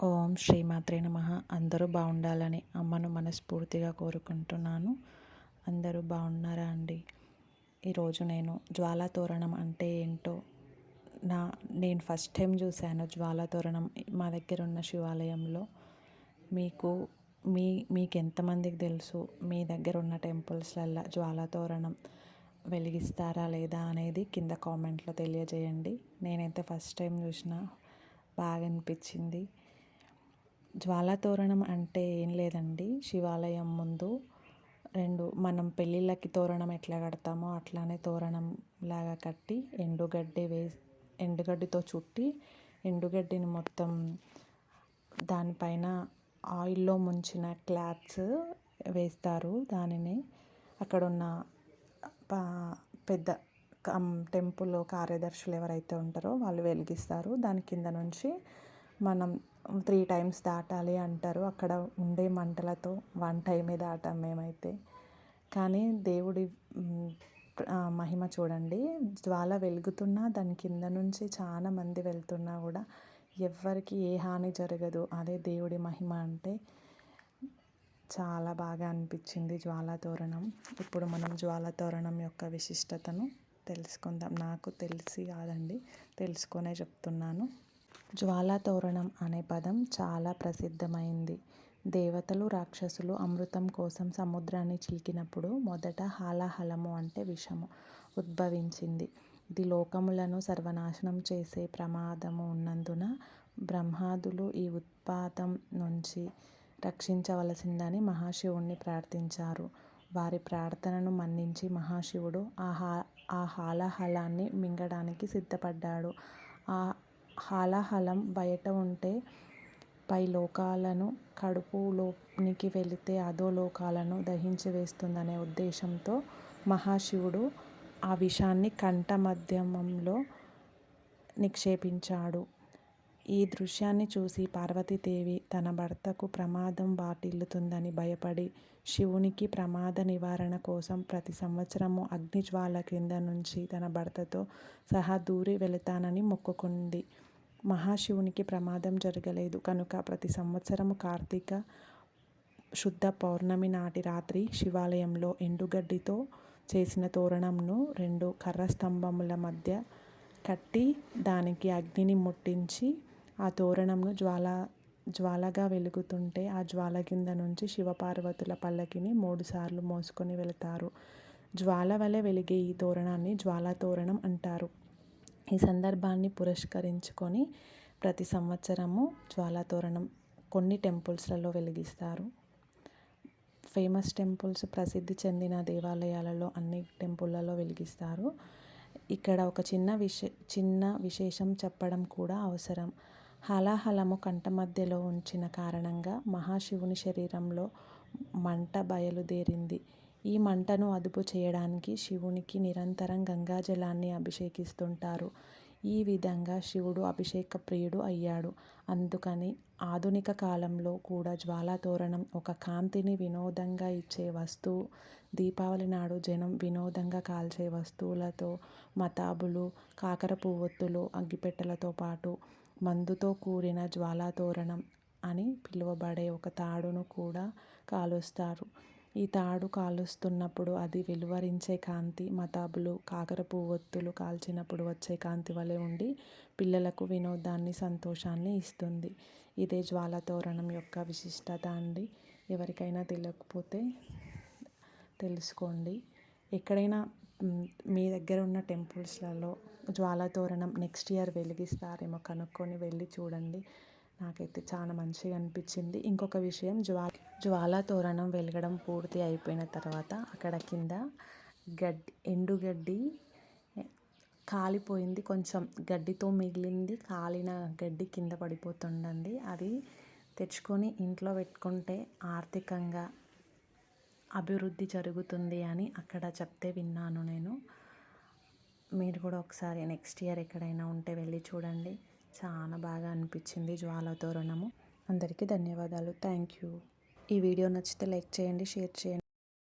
ఓం శ్రీమాత్రే నమః. అందరూ బాగుండాలని అమ్మను మనస్ఫూర్తిగా కోరుకుంటున్నాను. అందరూ బాగున్నారా అండి? ఈరోజు నేను జ్వాలా తోరణం అంటే ఏంటో నేను ఫస్ట్ టైం చూశాను. జ్వాలా తోరణం మా దగ్గర ఉన్న శివాలయంలో. మీకు మీకు ఎంతమందికి తెలుసు మీ దగ్గర ఉన్న టెంపుల్స్లల్లో జ్వాలా తోరణం వెలిగిస్తారా లేదా అనేది కింద కామెంట్లో తెలియజేయండి. నేనైతే ఫస్ట్ టైం చూసిన, బాగా అనిపించింది. జ్వాలా తోరణం అంటే ఏం లేదండి, శివాలయం ముందు మనం పెళ్ళిళ్ళకి తోరణం ఎట్లా కడతామో అట్లానే తోరణం లాగా కట్టి ఎండుగడ్డితో చుట్టి ఎండుగడ్డిని మొత్తం దానిపైన ఆయిల్లో ముంచిన క్లాత్స్ వేస్తారు. దానిని అక్కడున్న పెద్ద టెంపుల్ కార్యదర్శులు ఎవరైతే ఉంటారో వాళ్ళు వెలిగిస్తారు. దాని కింద నుంచి మనం 3 times దాటాలి అంటారు. అక్కడ ఉండే మంటలతో 1 time దాటాం మేమైతే. కానీ దేవుడి మహిమ చూడండి, జ్వాల వెలుగుతున్నా దాని కింద నుంచి చాలా మంది వెళ్తున్నా కూడా ఎవ్వరికి ఏ హాని జరగదు. అదే దేవుడి మహిమ అంటే. చాలా బాగా అనిపించింది జ్వాలా తోరణం. ఇప్పుడు మనం జ్వాలా తోరణం యొక్క విశిష్టతను తెలుసుకుందాం. నాకు తెలిసి కాదండి, తెలుసుకొనే చెప్తున్నాను. జ్వాలా తోరణం అనే పదం చాలా ప్రసిద్ధమైంది. దేవతలు, రాక్షసులు అమృతం కోసం సముద్రాన్ని చిలికినప్పుడు మొదట హాలాహలము అంటే విషము ఉద్భవించింది. ఇది లోకములను సర్వనాశనం చేసే ప్రమాదము ఉన్నందున బ్రహ్మాదులు ఈ ఉత్పాతం నుంచి రక్షించవలసిందని మహాశివుణ్ణి ప్రార్థించారు. వారి ప్రార్థనను మన్నించి మహాశివుడు ఆ హాలాహలాన్ని మింగడానికి సిద్ధపడ్డాడు. ఆ హాలాహలం బయట ఉంటే పై లోకాలను, కడుపులోనికి వెళితే అధోలోకాలను దహించి వేస్తుందనే ఉద్దేశంతో మహాశివుడు ఆ విషాన్ని కంఠమధ్యమంలో నిక్షేపించాడు. ఈ దృశ్యాన్ని చూసి పార్వతీదేవి తన భర్తకు ప్రమాదం వాటిల్లుతుందని భయపడి శివునికి ప్రమాద నివారణ కోసం ప్రతి సంవత్సరము అగ్నిజ్వాల క్రింద నుంచి తన భర్తతో సహా దూరి వెళతానని మొక్కుకుంది. మహాశివునికి ప్రమాదం జరగలేదు కనుక ప్రతి సంవత్సరము కార్తీక శుద్ధ పౌర్ణమి నాటి రాత్రి శివాలయంలో ఎండుగడ్డితో చేసిన తోరణంను 2 కర్ర స్తంభముల మధ్య కట్టి దానికి అగ్నిని ముట్టించి ఆ తోరణంను జ్వాలగా వెలుగుతుంటే ఆ జ్వాల కింద నుంచి శివపార్వతుల పల్లకిని 3 సార్లు మోసుకొని వెళతారు. జ్వాల వలె వెలిగే ఈ తోరణాన్ని జ్వాలా తోరణం అంటారు. ఈ సందర్భాన్ని పురస్కరించుకొని ప్రతి సంవత్సరము జ్వాలా తోరణం కొన్ని టెంపుల్స్లలో వెలిగిస్తారు. ఫేమస్ టెంపుల్స్, ప్రసిద్ధి చెందిన దేవాలయాలలో అన్ని టెంపుల్లలో వెలిగిస్తారు. ఇక్కడ ఒక చిన్న విశేషం చెప్పడం కూడా అవసరం. హాలాహలము కంఠమధ్యలో ఉంచిన కారణంగా మహాశివుని శరీరంలో మంట బయలుదేరింది. ఈ మంటను అదుపు చేయడానికి శివునికి నిరంతరం గంగాజలాన్ని అభిషేకిస్తుంటారు. ఈ విధంగా శివుడు అభిషేక ప్రియుడు అయ్యాడు. అందుకని ఆధునిక కాలంలో కూడా జ్వాలా తోరణం ఒక కాంతిని వినోదంగా ఇచ్చే వస్తువు. దీపావళి నాడు జనం వినోదంగా కాల్చే వస్తువులతో మతాబులు, కాకర పువ్వొత్తులు, అగ్గిపెట్టెలతో పాటు మందుతో కూడిన జ్వాలా తోరణం అని పిలువబడే ఒక తాడును కూడా కాలుస్తారు. ఈ తాడు కాలుస్తున్నప్పుడు అది వెలువరించే కాంతి మతాబులు, కాకర పువ్వొత్తులు కాల్చినప్పుడు వచ్చే కాంతి వలె ఉండి పిల్లలకు వినోదాన్ని, సంతోషాన్ని ఇస్తుంది. ఇదే జ్వాలా తోరణం యొక్క విశిష్టత అండి. ఎవరికైనా తెలియకపోతే తెలుసుకోండి. ఎక్కడైనా మీ దగ్గర ఉన్న టెంపుల్స్లలో జ్వాలా తోరణం నెక్స్ట్ ఇయర్ వెలిగిస్తారేమో కనుక్కొని వెళ్ళి చూడండి. నాకైతే చాలా మంచిగా అనిపించింది. ఇంకొక విషయం, జ్వాలా తోరణం వెలగడం పూర్తి అయిపోయిన తర్వాత అక్కడ కింద ఎండుగడ్డి కాలిపోయింది, కొంచెం గడ్డితో మిగిలింది, కాలిన గడ్డి కింద పడిపోతుండండి. అది తెచ్చుకొని ఇంట్లో పెట్టుకుంటే ఆర్థికంగా అభివృద్ధి జరుగుతుంది అని అక్కడ చెప్తే విన్నాను నేను. మీరు కూడా ఒకసారి నెక్స్ట్ ఇయర్ ఎక్కడైనా ఉంటే వెళ్ళి చూడండి. చాలా బాగా అనిపించింది జ్వాలా తోరణము. అందరికీ ధన్యవాదాలు. Thank you. ఈ వీడియో నచ్చితే లైక్ చేయండి, షేర్ చేయండి.